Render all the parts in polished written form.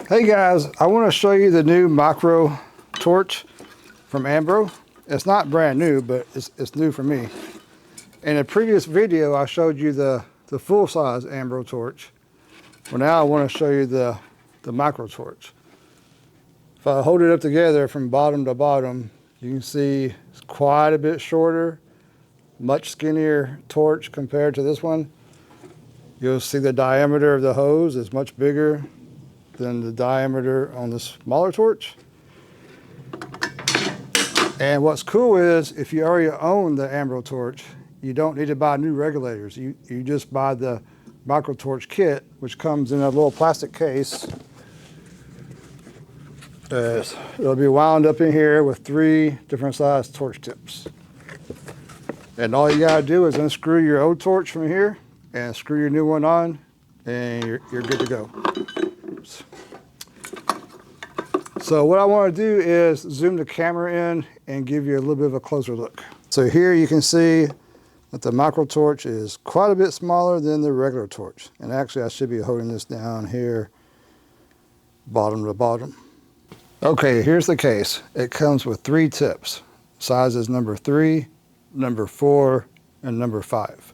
Hey guys, I want to show you the new micro torch from Ambro. It's not brand new, but it's new for me. In a previous video, I showed you the full-size Ambro torch. Well, now I want to show you the micro torch. If I hold it up together from bottom to bottom, you can see it's quite a bit shorter, much skinnier torch compared to this one. You'll see the diameter of the hose is much bigger than the diameter on the smaller torch. And what's cool is if you already own the Ambro torch, you don't need to buy new regulators. You just buy the micro torch kit, which comes in a little plastic case. It'll be wound up in here with 3 different size torch tips. And all you gotta do is unscrew your old torch from here and screw your new one on, and you're good to go. Oops. So what I want to do is zoom the camera in and give you a little bit of a closer look. So here you can see that the micro torch is quite a bit smaller than the regular torch. And actually I should be holding this down here, bottom to bottom. Okay, here's the case. It comes with 3 tips. Sizes number 3, number 4, and number 5.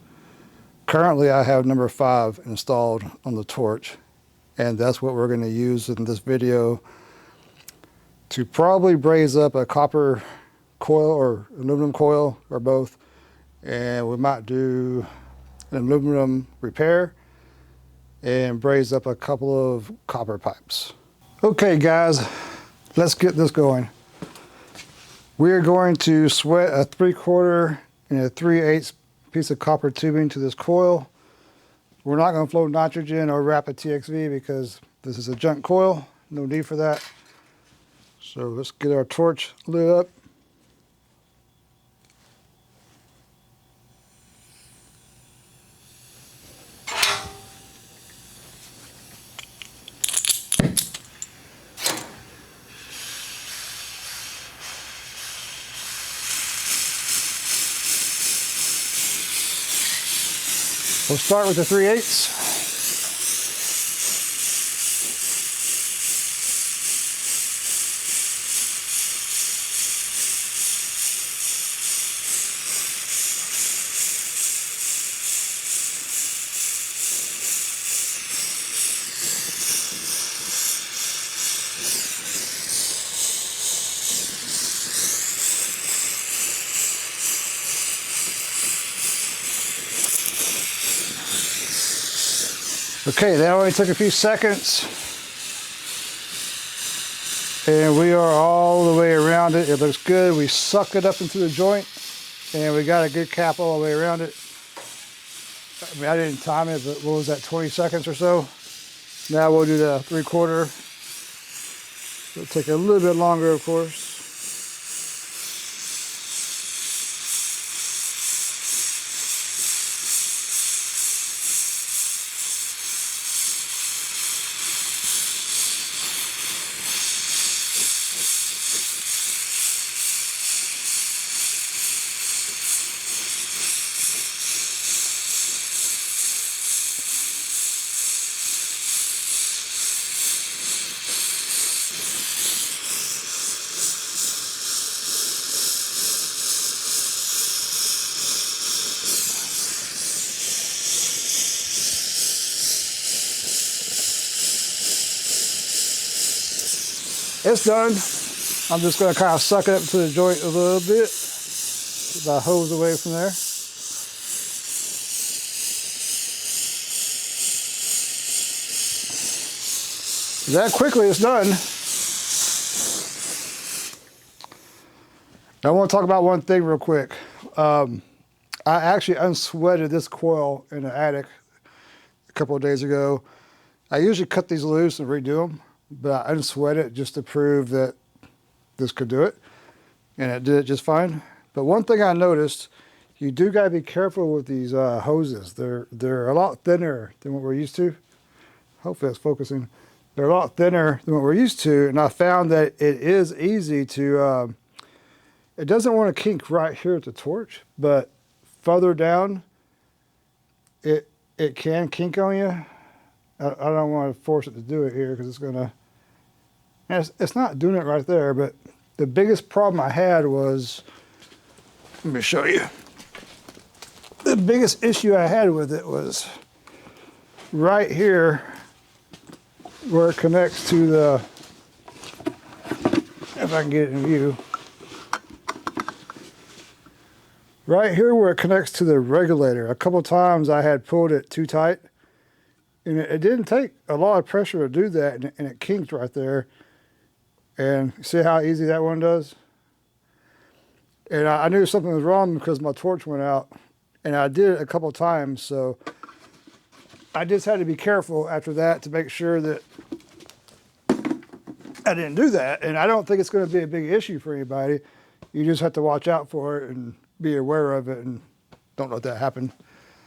Currently I have number 5 installed on the torch, and that's what we're going to use in this video to probably braze up a copper coil or aluminum coil or both. And we might do an aluminum repair and braze up a couple of copper pipes. Okay guys, let's get this going. We're going to sweat a 3/4 and a 3/8 piece of copper tubing to this coil. We're not going to flow nitrogen or wrap a TXV because this is a junk coil. No need for that. So let's get our torch lit up. We'll start with the 3/8. Okay, that only took a few seconds. And we are all the way around it. It looks good. We suck it up into the joint and we got a good cap all the way around it. I mean, I didn't time it, but what was that, 20 seconds or so? Now we'll do the 3/4. It'll take a little bit longer, of course. It's done. I'm just going to kind of suck it up to the joint a little bit. Get the hose away from there. That quickly it's done. I want to talk about one thing real quick. I actually unsweated this coil in the attic a couple of days ago. I usually cut these loose and redo them, but I unsweat it just to prove that this could do it, and it did it just fine. But one thing I noticed, you do got to be careful with these hoses. They're a lot thinner than what we're used to. Hopefully it's focusing. They're a lot thinner than what we're used to, and I found that it is easy to, it doesn't want to kink right here at the torch, but further down, it can kink on you. I don't want to force it to do it here because it's going to And it's not doing it right there, but the biggest problem I had was, let me show you. The biggest issue I had with it was right here where it connects to the, if I can get it in view, right here where it connects to the regulator. A couple times I had pulled it too tight, and it didn't take a lot of pressure to do that, and it kinked right there. And see how easy that one does? And I knew something was wrong because my torch went out, and I did it a couple times, so I just had to be careful after that to make sure that I didn't do that. And I don't think it's going to be a big issue for anybody. You just have to watch out for it and be aware of it, and don't let that happen.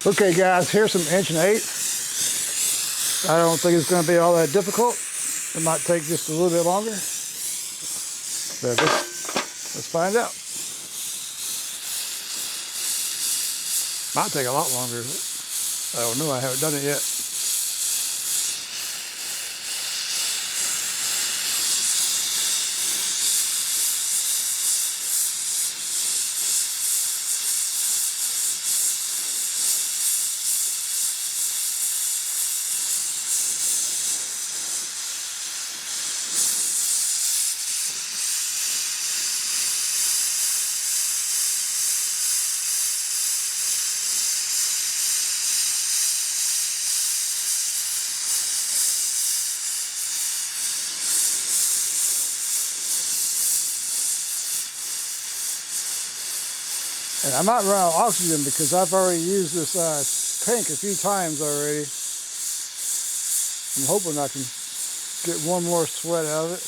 Okay guys, here's some 1 1/8. I don't think it's going to be all that difficult. It might take just a little bit longer. But let's find out. Might take a lot longer. I don't know, I haven't done it yet. And I might run out of oxygen because I've already used this tank a few times already. I'm hoping I can get one more sweat out of it.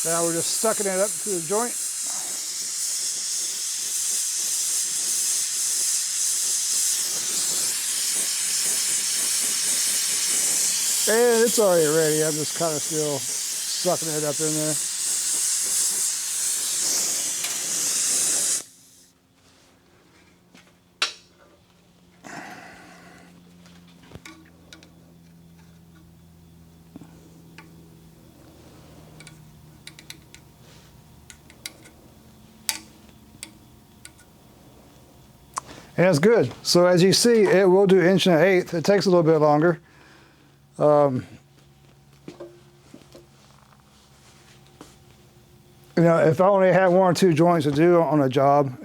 Now we're just sucking it up to the joint. And it's already ready. I'm just kind of still sucking it up in there. And it's good. So as you see, it will do 1 1/8. It takes a little bit longer. You know, if I only had 1 or 2 joints to do on a job,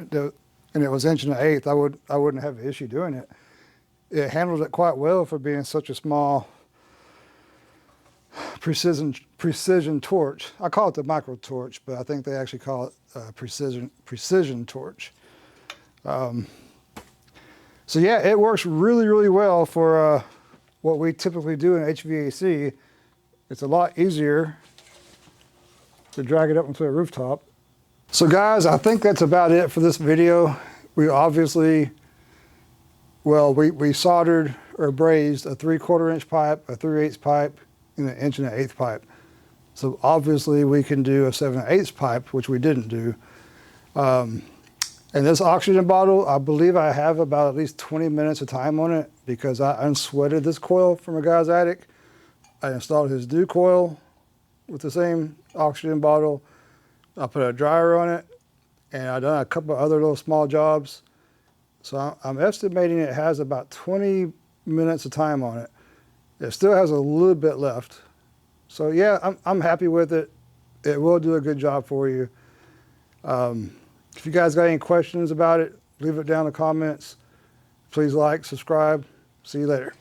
and it was 1 1/8, I wouldn't have an issue doing it. It handled it quite well for being such a small precision torch. I call it the micro torch, but I think they actually call it precision torch. So yeah, it works really, really well for what we typically do in HVAC. It's a lot easier to drag it up onto a rooftop. So guys, I think that's about it for this video. We obviously, well, we soldered or brazed a 3/4 inch pipe, a 3/8 pipe, and an 1 1/8 pipe. So obviously we can do a 7/8 pipe, which we didn't do. And this oxygen bottle, I believe I have about at least 20 minutes of time on it because I unsweated this coil from a guy's attic. I installed his new coil with the same oxygen bottle. I put a dryer on it, and I've done a couple of other little small jobs. So I'm estimating it has about 20 minutes of time on it. It still has a little bit left. So yeah, I'm happy with it. It will do a good job for you. If you guys got any questions about it, leave it down in the comments. Please like, subscribe. See you later.